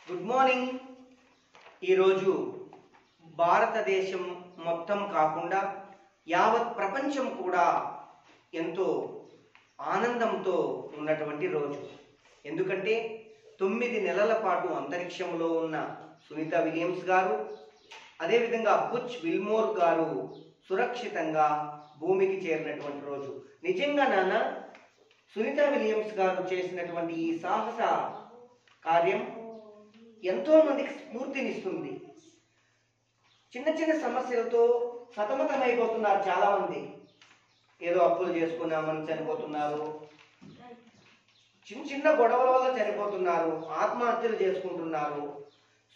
Good morning. ఈరోజు భారతదేశం మొత్తం కాకుండా యావత్ ప్రపంచం కూడా ఎంతో ఆనందంతో ఉన్నటువంటి రోజు. ఎందుకంటే 9 నెలల పాటు అంతరిక్షంలో ఉన్న సునీత విలియమ్స్ గారు, అదేవిధంగా బుచ్ విల్మోర్ గారు సురక్షితంగా భూమికి చేరినటువంటి రోజు. నిజంగా నాన్న, సునీత విలియమ్స్ గారు చేసినటువంటి ఈ సాహస కార్యం ఎంతో మందికి స్ఫూర్తినిస్తుంది. చిన్న చిన్న సమస్యలతో సతమతమైపోతున్నారు చాలా మంది. ఏదో అప్పులు చేసుకున్నామని చనిపోతున్నారు, చిన్న చిన్న గొడవల వల్ల చనిపోతున్నారు, ఆత్మహత్యలు చేసుకుంటున్నారు.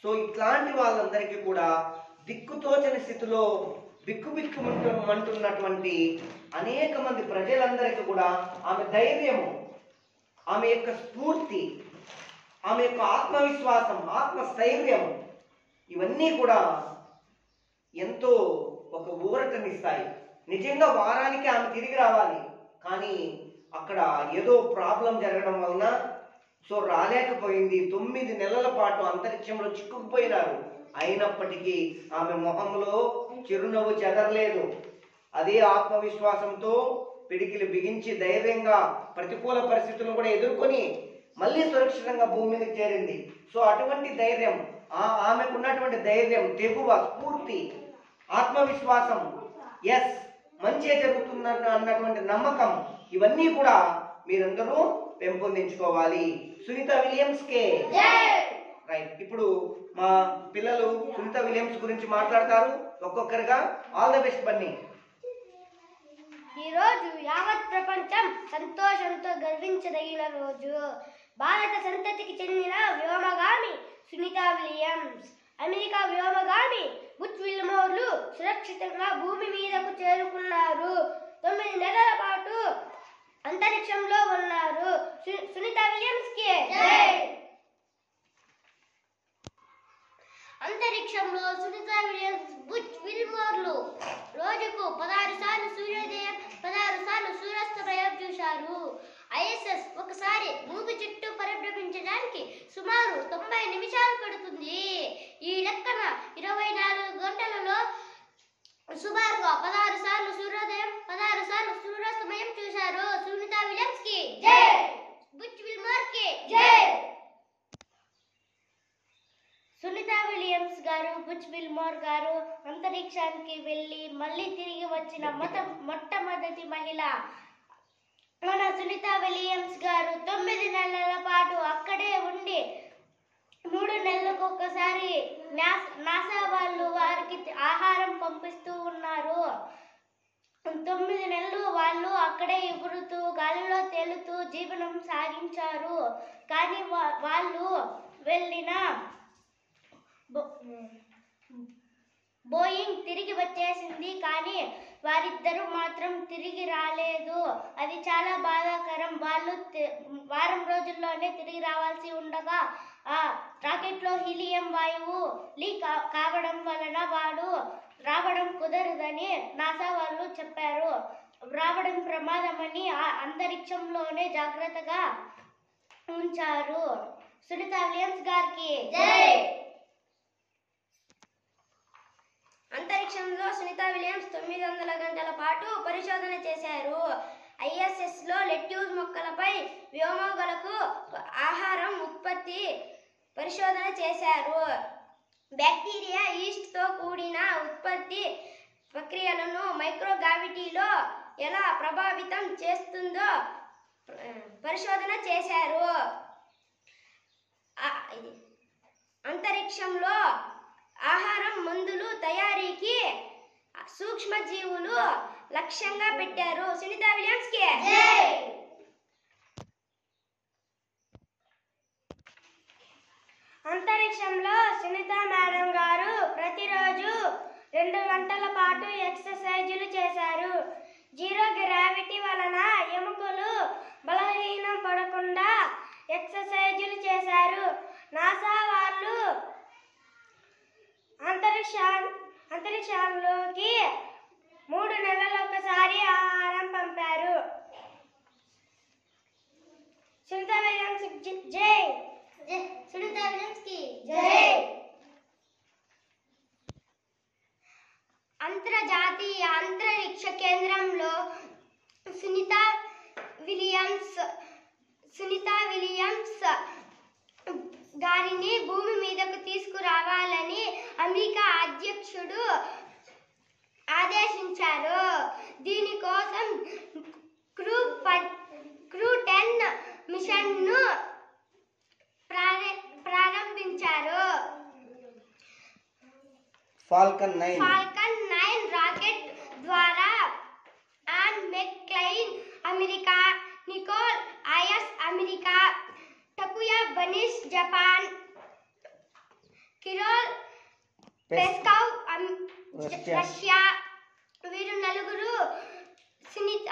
సో ఇట్లాంటి వాళ్ళందరికీ కూడా దిక్కుతోచని స్థితిలో బిక్కుబిక్కుమంటున్నటువంటి అనేక మంది ప్రజలందరికీ కూడా ఆమె ధైర్యము, ఆమె యొక్క స్ఫూర్తి, ఆమె యొక్క ఆత్మవిశ్వాసం, ఆత్మస్థైర్యం ఇవన్నీ కూడా ఎంతో ఒక ఊరటనిస్తాయి. నిజంగా వారానికి ఆమె తిరిగి రావాలి, కానీ అక్కడ ఏదో ప్రాబ్లం జరగడం వలన సో రాలేకపోయింది. 9 నెలల పాటు అంతరిక్షంలో చిక్కుకుపోయినారు. అయినప్పటికీ ఆమె మొహంలో చిరునవ్వు చెదరలేదు. అదే ఆత్మవిశ్వాసంతో పిడికిలు బిగించి ధైర్యంగా ప్రతికూల పరిస్థితులను కూడా ఎదుర్కొని మళ్ళీ సురక్షితంగా భూమి మీదకి చేరింది. సో అటువంటి ధైర్యం, ఆమెకు ఉన్నటువంటి ధైర్యం, తెగువ, స్ఫూర్తి, ఆత్మవిశ్వాసం, ఎస్ మంచి జరుగుతుందన్న అన్నటువంటి నమ్మకం, ఇవన్నీ కూడా మీరందరూ పెంపొందించుకోవాలి. సునీత విలియమ్స్ కే రైట్. ఇప్పుడు మా పిల్లలు సునీత విలియమ్స్ గురించి మాట్లాడతారు ఒక్కొక్కరుగా. All the best Bunny. ఈ రోజు యావత్ ప్రపంచం సంతోషంతో గర్వించదగిన రోజు. భారత సంతతికి చెందిన వ్యోమగామి సునీత విలియమ్స్, అమెరికా వ్యోమగామి బుచ్ విల్మోర్లు సురక్షితంగా భూమి మీదకు చేరుకున్నారు. 9 నెలల పాటు అంతరిక్షంలో ఉన్నారు. సునీత విలియమ్స్ కి అంతరిక్షంలో సునీత విలియమ్స్, బుచ్ విల్మోర్లు రోజుకు 16 సార్లు సూర్యోదయం, 16 సార్లు సూర్యాస్తమయం చూశారు. ఐఎస్ఎస్ ఒకసారి భూమి చుట్టూ పరిభ్రమించడానికి సుమారు 90 నిమిషాలు పడుతుంది. ఈ లెక్కన 24 గంటలలో సుమారుగా 16 సార్లు సూర్యోదయం, 16 సార్లు సూర్యాస్తమయం చూశారు. సునీత విలియమ్స్ కి జై, బుచ్ విల్మోర్ కి జై. సునీత విలియమ్స్ గారు, బుచ్ విల్మోర్ గారు అంతరిక్షానికి వెళ్ళి మళ్ళీ తిరిగి వచ్చిన మొట్టమొదటి మహిళ. మన సునీత విలియమ్స్ గారు 9 నెలల పాటు అక్కడే ఉండి 3 నెలలకు ఒకసారి నాసా వాళ్ళు వారికి ఆహారం పంపిస్తూ ఉన్నారు. 9 నెలలు వాళ్ళు అక్కడే ఎగురుతూ గాలిలో తేలుతూ జీవనం సాగించారు. కానీ వాళ్ళు వెళ్ళిన బోయింగ్ తిరిగి వచ్చేసింది, కానీ వారిద్దరూ మాత్రం తిరిగి రాలేదు. అది చాలా బాధాకరం. వాళ్ళు వారం రోజుల్లోనే తిరిగి రావాల్సి ఉండగా ఆ రాకెట్లో హీలియం వాయువు లీక్ కావడం వలన వాడు రావడం కుదరదని నాసా వాళ్ళు చెప్పారు. రావడం ప్రమాదమని అంతరిక్షంలోనే జాగ్రత్తగా ఉంచారు. సునీత విలియమ్స్ గారికి జై. అంతరిక్షంలో సునీత విలియమ్స్ 900 గంటల పాటు పరిశోధన చేశారు. ఐఎస్ఎస్ లో లెట్యూస్ మొక్కలపై వ్యోమగాలకు ఆహారం ఉత్పత్తి పరిశోధన చేశారు. బ్యాక్టీరియా, ఈస్ట్ తో కూడిన ఉత్పత్తి ప్రక్రియలను మైక్రోగ్రావిటీలో ఎలా ప్రభావితం చేస్తుందో పరిశోధన చేశారు. అంతరిక్షంలో ఆహారం, మందులు తయారీకి సూక్ష్మజీవులు లక్ష్యంగా పెట్టారు. సునీత విలియమ్స్ కి జై. అంతరిక్షంలో సునీత మేడం గారు ప్రతిరోజు 2 గంటల పాటు ఎక్సర్సైజులు చేశారు. జీరో గ్రావిటీ వలన ఎముకలు బలహీనం పడకుండా ఎక్సర్సైజులు చేశారు. నాసా వాళ్ళు అంతరిక్షంలోకి 3 నెలలకు ఒకసారి ఆహారం పంపారు. సునీత విలియమ్స్ జై. సునీత విలియమ్స్ కి జై. అమెరికా అధ్యక్షుడు ఆదేశించారు. దీనికోసం క్రూ 10 మిషన్ను ప్రారంభించారు. ఫాల్కన్ 9 రాకెట్ ద్వారా Anne McClain America, Nicole Ayers America, Takuya బనిష్ జపాన్, కిరోల్ పెస్కోవ్ రష్యా. వీరు నలుగురు సునీత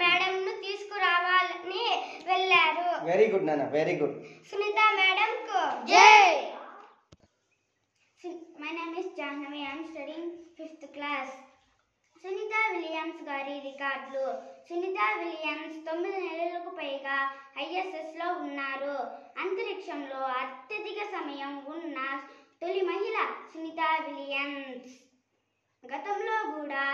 మేడంను తీసుకురావాలని వెళ్ళారు. వెరీ గుడ్ నాన్న, వెరీ గుడ్. సునీత మేడం కు జై. My name is Jahnavi. I am studying 5th class. Sunita Williams గారి రికార్డులు. సునీత విలియమ్స్ 9 నెలలకు పైగా ISS లో ఉన్నారు. అంతరిక్షంలో అత్యధిక సమయం ఉన్న తొలి మహిళ సునీత విలియమ్స్. గతంలో కూడా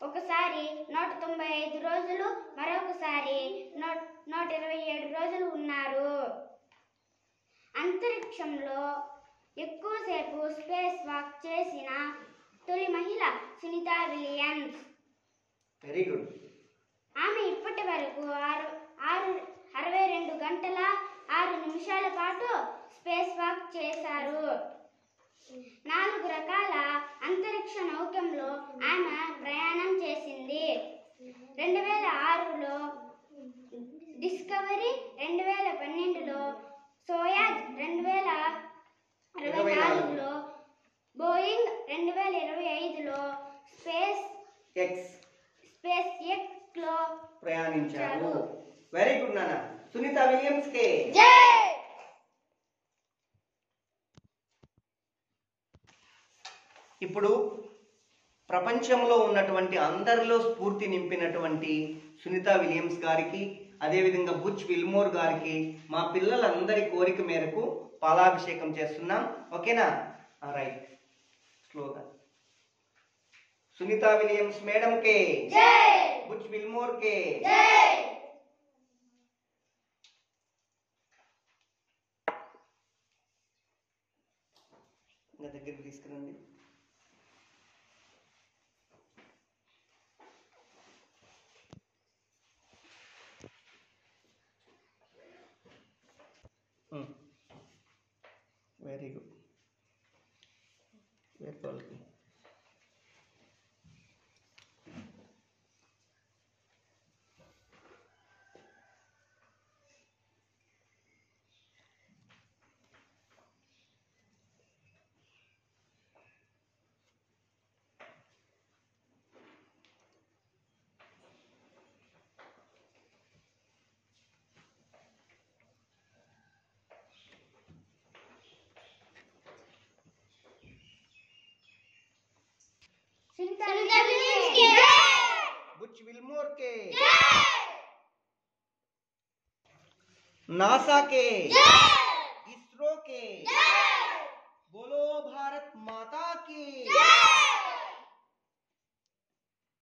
ఒకసారి 195 రోజులు, మరొకసారి 127 రోజులు ఉన్నారు. అంతరిక్షంలో ఎక్కువసేపు స్పేస్ వాక్ చేసిన తొలి మహిళ సునీత విలియమ్స్. Very good. ఆమె ఇప్పటి వరకు 62 గంటల 6 నిమిషాల పాటు స్పేస్ వాక్ చేశారు. 4 రకాల అంతరిక్ష నౌకల్లో ఆమె ప్రయాణం చేసింది. 2006లో డిస్కవరీ, 2012లో సోయాజ్, 2024లో బోయింగ్, 2025లో స్పేస్ ఎక్స్ లో ప్రయాణించారు. వెరీ గుడ్ నాన్న. సునీత విలియమ్స్ కే జై. ఇప్పుడు ప్రపంచంలో ఉన్నటువంటి అందరిలో స్ఫూర్తి నింపినటువంటి సునీత విలియమ్స్ గారికి, అదేవిధంగా బుచ్ విల్మోర్ గారికి మా పిల్లలందరి కోరిక మేరకు పాలాభిషేకం చేస్తున్నాం. ఓకేనా? రైట్. స్లోగా. సునీత విలియమ్స్ మేడం కే జై. బుచ్ విల్మోర్ కే జై. నా దగ్గరికి తీసుకురండి. Very good. Very good. Sunita Williams కి జై. బుచ్ విల్మోర్ కే జై. నాసా के जय. इसरो के जय.